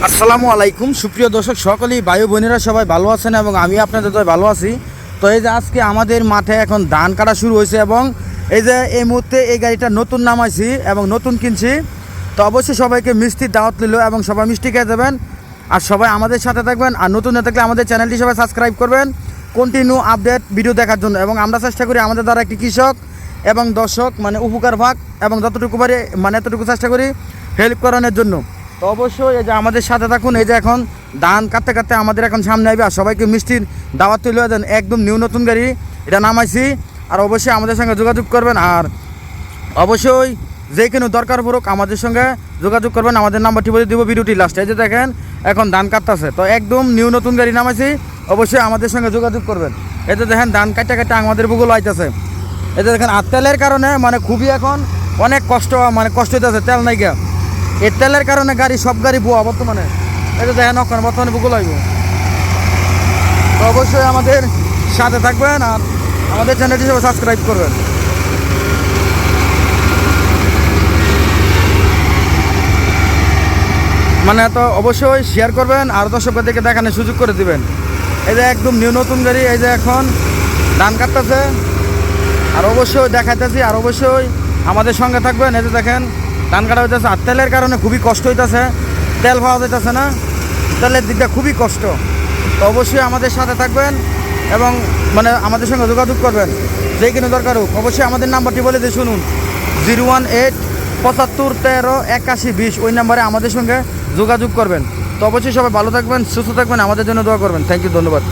আসসালামু আলাইকুম সুপ্রিয় দর্শক সকলেই ভাই বোনেরা সবাই ভালো আছেন এবং আমি আপনাদের তো ভালো আছি। তো এই যে আজকে আমাদের মাঠে এখন ধান কাটা শুরু হয়েছে এবং এই যে এই মুহূর্তে এই গাড়িটা নতুন নামাইছি এবং নতুন কিনছি। তো অবশ্যই সবাইকে মিষ্টির দাওয়াত নিল এবং সবাই মিষ্টি খেয়ে যাবেন আর সবাই আমাদের সাথে থাকবেন। আর নতুন না থাকলে আমাদের চ্যানেলটি সবাই সাবস্ক্রাইব করবেন কন্টিনিউ আপডেট ভিডিও দেখার জন্য। এবং আমরা চেষ্টা করি আমাদের দ্বারা একটি কৃষক এবং দর্শক মানে উপকার ভাগ এবং যতটুকু পারি মানে এতটুকু চেষ্টা করি হেল্প করানোর জন্য। তো অবশ্যই এই যে আমাদের সাথে থাকুন। এই যে এখন ধান কাটতে কাটতে আমাদের এখন সামনে আসবে আর সবাইকে মিষ্টির দাওয়াত তুলে দেন। একদম নিউ নতুন গাড়ি এটা নামাইছি আর অবশ্যই আমাদের সঙ্গে যোগাযোগ করবেন। আর অবশ্যই যে কোনো দরকার পড়ুক আমাদের সঙ্গে যোগাযোগ করবেন। আমাদের নাম্বারটি বলে দিব ভিডিওটি লাস্টে। এই যে দেখেন এখন ধান কাটতেছে, তো একদম নিউ নতুন গাড়ি নামাইছি, অবশ্যই আমাদের সঙ্গে যোগাযোগ করবেন। এই যে দেখেন ধান কাটতে কাটতে আমাদের বুকুল আইতেছে। এই যে দেখেন আর তেলের কারণে মানে খুবই এখন অনেক কষ্ট হইতেছে, তেল নাই গিয়া। এই তেলের কারণে গাড়ি সব গাড়ি বুয়া বর্তমানে। এই যে দেখেন বর্তমানে বুকুল আইব। তো অবশ্যই আমাদের সাথে থাকবেন আর আমাদের চ্যানেলটি সবাই সাবস্ক্রাইব করবেন। মানে তো অবশ্যই শেয়ার করবেন আর দর্শকদেরকে দেখানোর সুযোগ করে দিবেন। এই যে একদম নিউ নতুন গাড়ি এই যে এখন ধান কাটতেছে আর অবশ্যই দেখাইতেছি আর অবশ্যই আমাদের সঙ্গে থাকবেন। এই যে দেখেন ধান কাটা হইতেছে আর তেলের কারণে খুবই কষ্ট হইতেছে, তেল পাওয়া যাইতেছে না, তেলের দিকটা খুবই কষ্ট। তো অবশ্যই আমাদের সাথে থাকবেন এবং মানে আমাদের সঙ্গে যোগাযোগ করবেন যে কোনো দরকার হোক। অবশ্যই আমাদের নাম্বারটি বলে দিয়ে শুনুন 018 75 13 81 20, ওই নাম্বারে আমাদের সঙ্গে যোগাযোগ করবেন। তো অবশ্যই সবাই ভালো থাকবেন, সুস্থ থাকবেন, আমাদের জন্য দোয়া করবেন। থ্যাংক ইউ, ধন্যবাদ।